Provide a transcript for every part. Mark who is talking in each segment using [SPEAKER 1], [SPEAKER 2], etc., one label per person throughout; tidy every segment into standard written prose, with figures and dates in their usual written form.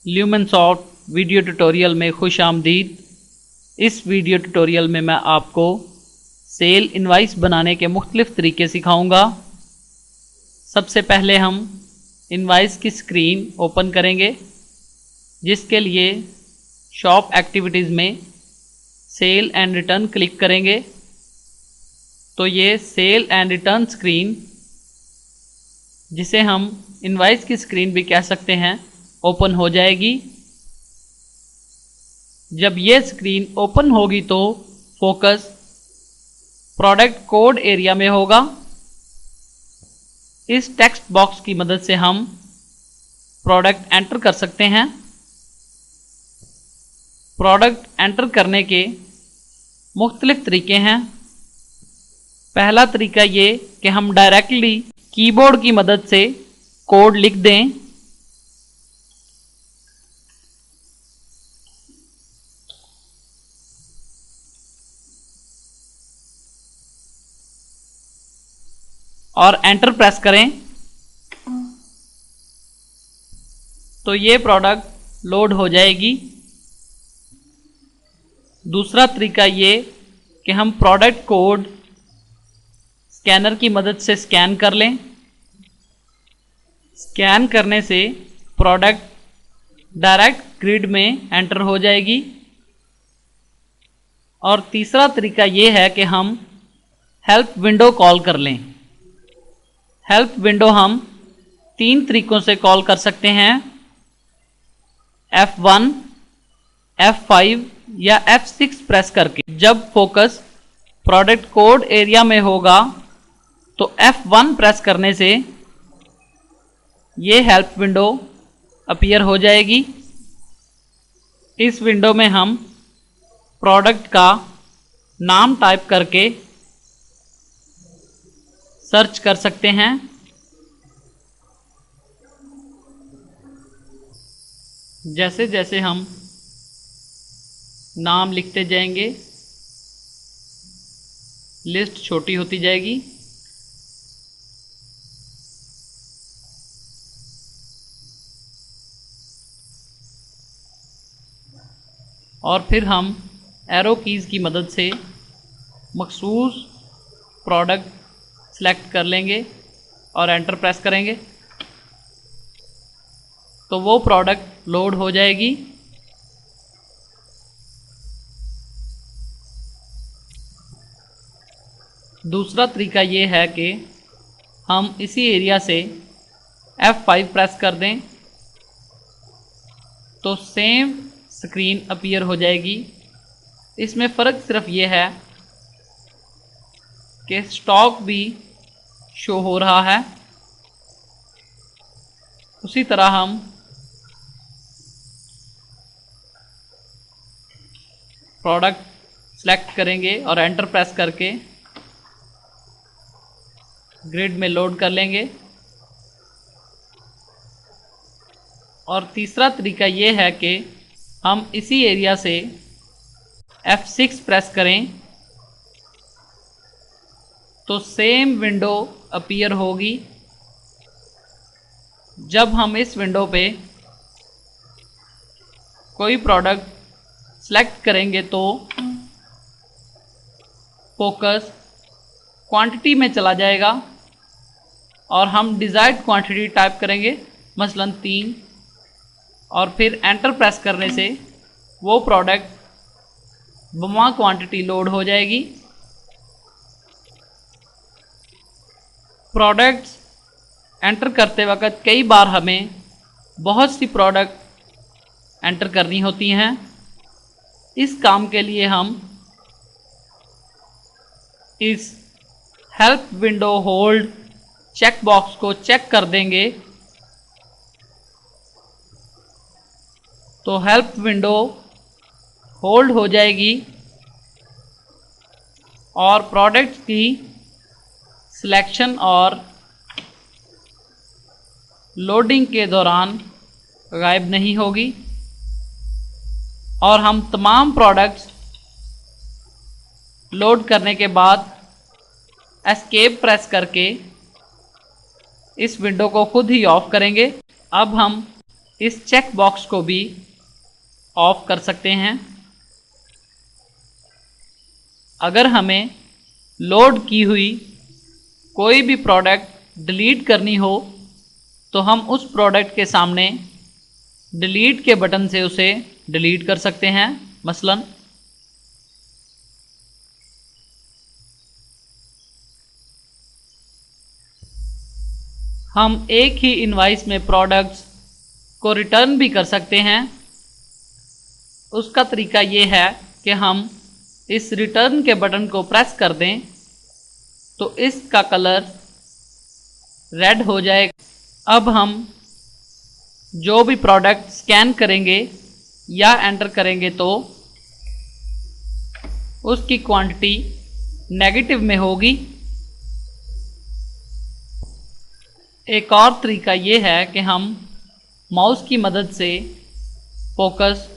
[SPEAKER 1] ल्यूमिनसॉफ्ट video tutorial में खुश आमदीद। इस वीडियो ट्यूटोरियल में मैं आपको सेल इनवाइस बनाने के मुख्तलिफ तरीके सिखाऊंगा। सबसे पहले हम इनवाइस की स्क्रीन ओपन करेंगे, जिसके लिए शॉप एक्टिविटीज़ में सेल एंड रिटर्न क्लिक करेंगे तो ये सेल एंड रिटर्न स्क्रीन, जिसे हम इनवाइस की स्क्रीन भी कह सकते हैं, ओपन हो जाएगी। जब ये स्क्रीन ओपन होगी तो फोकस प्रोडक्ट कोड एरिया में होगा। इस टेक्स्ट बॉक्स की मदद से हम प्रोडक्ट एंटर कर सकते हैं। प्रोडक्ट एंटर करने के मुख्तलिफ तरीके हैं। पहला तरीका ये कि हम डायरेक्टली कीबोर्ड की मदद से कोड लिख दें। और एंटर प्रेस करें तो ये प्रोडक्ट लोड हो जाएगी। दूसरा तरीका ये कि हम प्रोडक्ट कोड स्कैनर की मदद से स्कैन कर लें। स्कैन करने से प्रोडक्ट डायरेक्ट ग्रिड में एंटर हो जाएगी। और तीसरा तरीका ये है कि हम हेल्प विंडो कॉल कर लें। हेल्प विंडो हम 3 तरीकों से कॉल कर सकते हैं: F1, F5 या F6 प्रेस करके। जब फोकस प्रोडक्ट कोड एरिया में होगा तो F1 प्रेस करने से ये हेल्प विंडो अपीयर हो जाएगी। इस विंडो में हम प्रोडक्ट का नाम टाइप करके सर्च कर सकते हैं। जैसे जैसे हम नाम लिखते जाएंगे, लिस्ट छोटी होती जाएगी। और फिर हम एरो कीज़ की मदद से मखसूस प्रोडक्ट सेलेक्ट कर लेंगे और एंटर प्रेस करेंगे तो वो प्रोडक्ट लोड हो जाएगी। दूसरा तरीका ये है कि हम इसी एरिया से F5 प्रेस कर दें तो सेम स्क्रीन अपीयर हो जाएगी। इसमें फ़र्क सिर्फ ये है कि स्टॉक भी शो हो रहा है। उसी तरह हम प्रोडक्ट सेलेक्ट करेंगे और एंटर प्रेस करके ग्रिड में लोड कर लेंगे। और तीसरा तरीका ये है कि हम इसी एरिया से F6 प्रेस करें तो सेम विंडो अपीयर होगी। जब हम इस विंडो पे कोई प्रोडक्ट सेलेक्ट करेंगे तो फोकस क्वांटिटी में चला जाएगा और हम डिज़ायर्ड क्वांटिटी टाइप करेंगे, मसलन 3, और फिर एंटर प्रेस करने से वो प्रोडक्ट बमा क्वांटिटी लोड हो जाएगी। प्रोडक्ट्स एंटर करते वक्त कई बार हमें बहुत सी प्रोडक्ट एंटर करनी होती हैं। इस काम के लिए हम इस help window hold check box को चेक कर देंगे तो हेल्प विंडो होल्ड हो जाएगी और प्रोडक्ट की सिलेक्शन और लोडिंग के दौरान गायब नहीं होगी। और हम तमाम प्रोडक्ट्स लोड करने के बाद एस्केप प्रेस करके इस विंडो को खुद ही ऑफ करेंगे। अब हम इस चेक बॉक्स को भी ऑफ कर सकते हैं। अगर हमें लोड की हुई कोई भी प्रोडक्ट डिलीट करनी हो तो हम उस प्रोडक्ट के सामने डिलीट के बटन से उसे डिलीट कर सकते हैं। मसलन हम एक ही इनवॉइस में प्रोडक्ट्स को रिटर्न भी कर सकते हैं। उसका तरीका ये है कि हम इस रिटर्न के बटन को प्रेस कर दें तो इसका कलर रेड हो जाएगा। अब हम जो भी प्रोडक्ट स्कैन करेंगे या एंटर करेंगे तो उसकी क्वांटिटी नेगेटिव में होगी। एक और तरीका ये है कि हम माउस की मदद से फोकस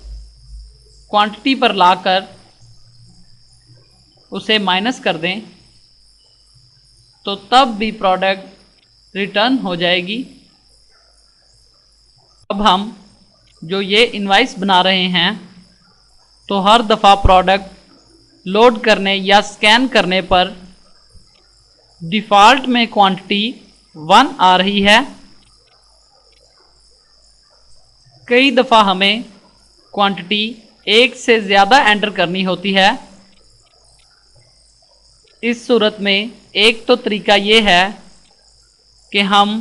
[SPEAKER 1] क्वांटिटी पर लाकर उसे माइनस कर दें तो तब भी प्रोडक्ट रिटर्न हो जाएगी। अब हम जो ये इनवॉइस बना रहे हैं तो हर दफ़ा प्रोडक्ट लोड करने या स्कैन करने पर डिफ़ॉल्ट में क्वांटिटी 1 आ रही है। कई दफ़ा हमें क्वांटिटी 1 से ज़्यादा एंटर करनी होती है। इस सूरत में एक तो तरीका ये है कि हम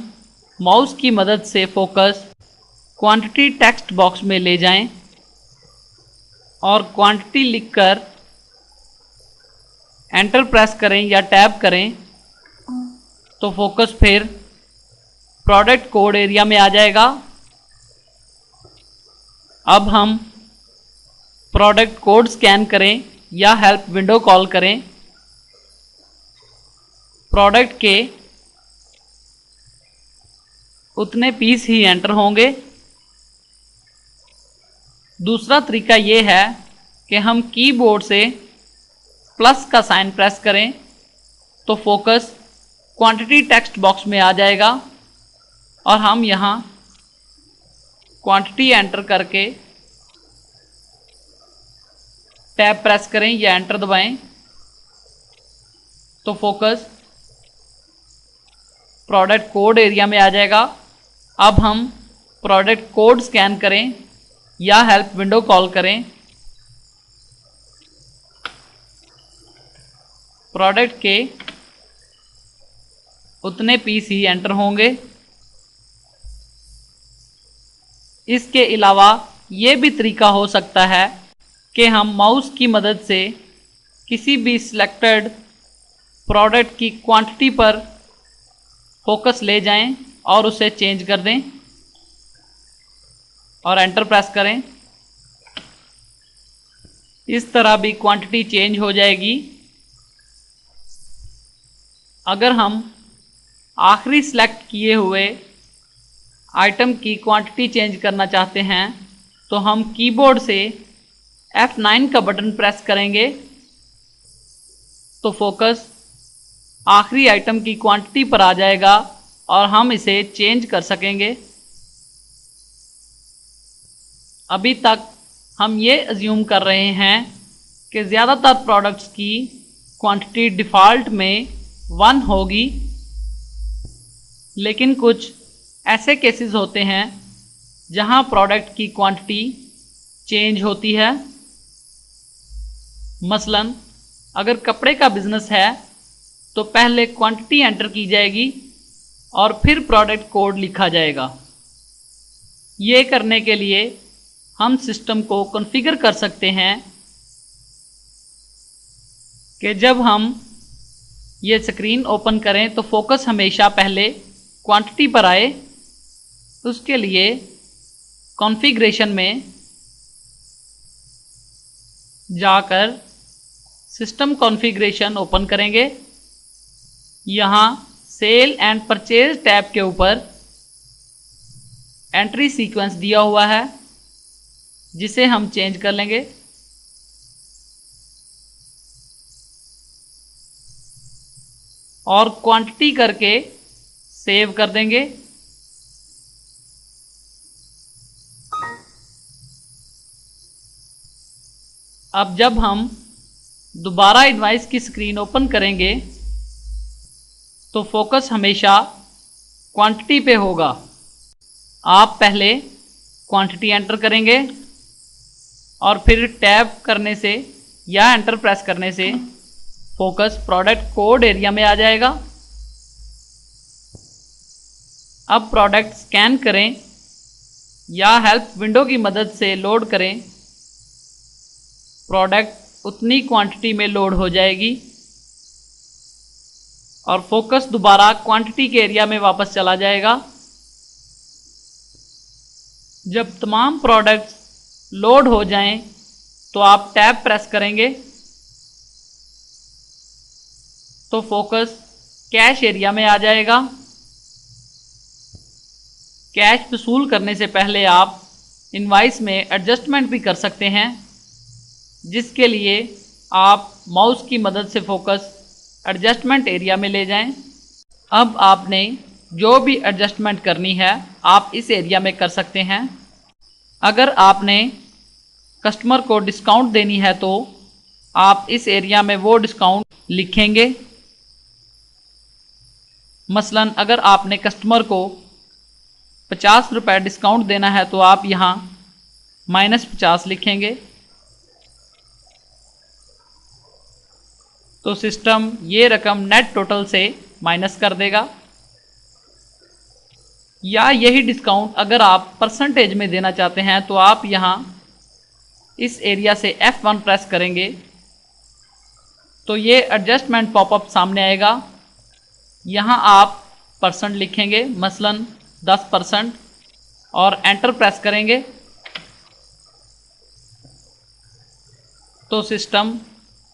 [SPEAKER 1] माउस की मदद से फोकस क्वांटिटी टेक्स्ट बॉक्स में ले जाएं और क्वांटिटी लिखकर एंटर प्रेस करें या टैब करें तो फोकस फिर प्रोडक्ट कोड एरिया में आ जाएगा। अब हम प्रोडक्ट कोड स्कैन करें या हेल्प विंडो कॉल करें, प्रोडक्ट के उतने पीस ही एंटर होंगे। दूसरा तरीका ये है कि हम कीबोर्ड से प्लस का साइन प्रेस करें तो फोकस क्वांटिटी टेक्स्ट बॉक्स में आ जाएगा और हम यहाँ क्वांटिटी एंटर करके टैब प्रेस करें या एंटर दबाएं तो फोकस प्रोडक्ट कोड एरिया में आ जाएगा। अब हम प्रोडक्ट कोड स्कैन करें या हेल्प विंडो कॉल करें, प्रोडक्ट के उतने पीस ही एंटर होंगे। इसके अलावा ये भी तरीका हो सकता है कि हम माउस की मदद से किसी भी सिलेक्टेड प्रोडक्ट की क्वांटिटी पर फोकस ले जाएं और उसे चेंज कर दें और एंटर प्रेस करें। इस तरह भी क्वांटिटी चेंज हो जाएगी। अगर हम आखिरी सिलेक्ट किए हुए आइटम की क्वांटिटी चेंज करना चाहते हैं तो हम कीबोर्ड से F9 का बटन प्रेस करेंगे तो फोकस आखिरी आइटम की क्वांटिटी पर आ जाएगा और हम इसे चेंज कर सकेंगे। अभी तक हम ये अज्यूम कर रहे हैं कि ज़्यादातर प्रोडक्ट्स की क्वांटिटी डिफ़ॉल्ट में 1 होगी, लेकिन कुछ ऐसे केसेस होते हैं जहां प्रोडक्ट की क्वांटिटी चेंज होती है। मसलन अगर कपड़े का बिजनेस है तो पहले क्वांटिटी एंटर की जाएगी और फिर प्रोडक्ट कोड लिखा जाएगा। ये करने के लिए हम सिस्टम को कॉन्फ़िगर कर सकते हैं कि जब हम ये स्क्रीन ओपन करें तो फोकस हमेशा पहले क्वांटिटी पर आए। उसके लिए कॉन्फ़िगरेशन में जाकर सिस्टम कॉन्फ़िगरेशन ओपन करेंगे। यहाँ सेल एंड परचेज टैब के ऊपर एंट्री सीक्वेंस दिया हुआ है जिसे हम चेंज कर लेंगे। और क्वांटिटी करके सेव कर देंगे। अब जब हम दोबारा इनवॉइस की स्क्रीन ओपन करेंगे तो फोकस हमेशा क्वांटिटी पे होगा। आप पहले क्वांटिटी एंटर करेंगे और फिर टैब करने से या एंटर प्रेस करने से फोकस प्रोडक्ट कोड एरिया में आ जाएगा। अब प्रोडक्ट स्कैन करें या हेल्प विंडो की मदद से लोड करें, प्रोडक्ट उतनी क्वांटिटी में लोड हो जाएगी और फोकस दोबारा क्वांटिटी के एरिया में वापस चला जाएगा। जब तमाम प्रोडक्ट्स लोड हो जाएं तो आप टैब प्रेस करेंगे तो फोकस कैश एरिया में आ जाएगा। कैश वसूल करने से पहले आप इनवॉइस में एडजस्टमेंट भी कर सकते हैं, जिसके लिए आप माउस की मदद से फोकस एडजस्टमेंट एरिया में ले जाएं। अब आपने जो भी एडजस्टमेंट करनी है आप इस एरिया में कर सकते हैं। अगर आपने कस्टमर को डिस्काउंट देनी है तो आप इस एरिया में वो डिस्काउंट लिखेंगे। मसलन अगर आपने कस्टमर को 50 रुपये डिस्काउंट देना है तो आप यहाँ -50 लिखेंगे। तो सिस्टम ये रकम नेट टोटल से माइनस कर देगा। या यही डिस्काउंट अगर आप परसेंटेज में देना चाहते हैं तो आप यहाँ इस एरिया से F1 प्रेस करेंगे तो ये एडजस्टमेंट पॉपअप सामने आएगा। यहाँ आप परसेंट लिखेंगे, मसलन 10% और एंटर प्रेस करेंगे तो सिस्टम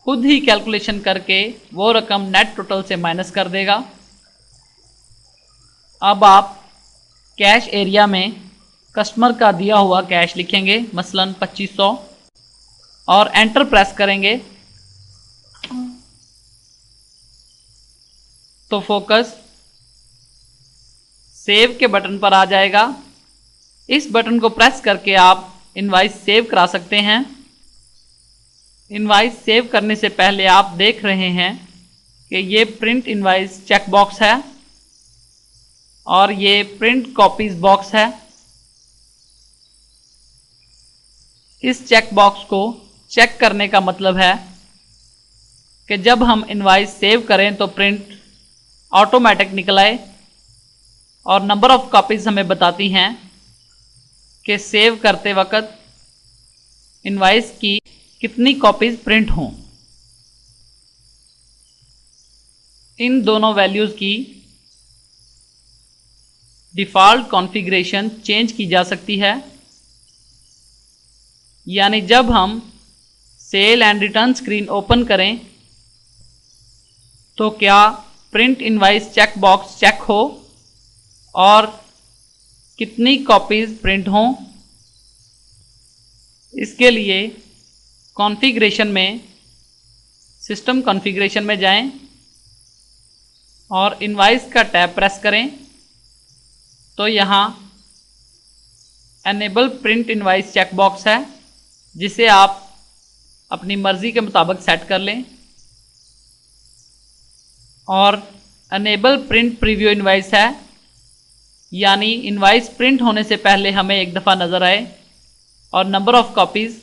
[SPEAKER 1] खुद ही कैलकुलेशन करके वो रकम नेट टोटल से माइनस कर देगा। अब आप कैश एरिया में कस्टमर का दिया हुआ कैश लिखेंगे, मसलन 2500 और एंटर प्रेस करेंगे तो फोकस सेव के बटन पर आ जाएगा। इस बटन को प्रेस करके आप इनवॉइस सेव करा सकते हैं। इनवॉइस सेव करने से पहले आप देख रहे हैं कि ये प्रिंट इनवॉइस चेक बॉक्स है और ये प्रिंट कॉपीज बॉक्स है। इस चेक बॉक्स को चेक करने का मतलब है कि जब हम इनवॉइस सेव करें तो प्रिंट ऑटोमेटिक निकल आए और नंबर ऑफ कॉपीज हमें बताती हैं कि सेव करते वक्त इनवॉइस की कितनी कॉपीज प्रिंट हों। इन दोनों वैल्यूज़ की डिफ़ॉल्ट कॉन्फ़िगरेशन चेंज की जा सकती है, यानी जब हम sale and return screen open करें तो क्या print invoice check box check हो और कितनी कॉपीज प्रिंट हों। इसके लिए कॉन्फ़िगरेशन में सिस्टम कॉन्फ़िगरेशन में जाएं और इनवॉइस का टैब प्रेस करें तो यहाँ enable print invoice check box है, जिसे आप अपनी मर्ज़ी के मुताबिक सेट कर लें। और एनेबल प्रिंट प्रीव्यू इनवॉइस है, यानी इनवॉइस प्रिंट होने से पहले हमें एक दफ़ा नज़र आए और नंबर ऑफ़ कॉपीज़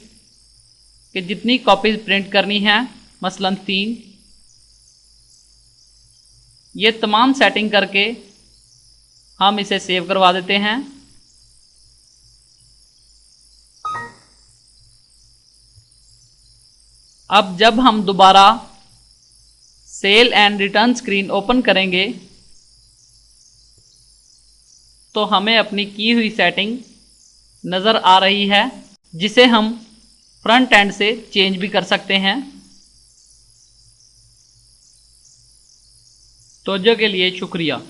[SPEAKER 1] कि जितनी कॉपीज़ प्रिंट करनी है, मसलन 3। ये तमाम सेटिंग करके हम इसे सेव करवा देते हैं। अब जब हम दोबारा sale and return screen open करेंगे तो हमें अपनी की हुई सेटिंग नज़र आ रही है, जिसे हम फ्रंट एंड से चेंज भी कर सकते हैं। तवज्जो के लिए शुक्रिया।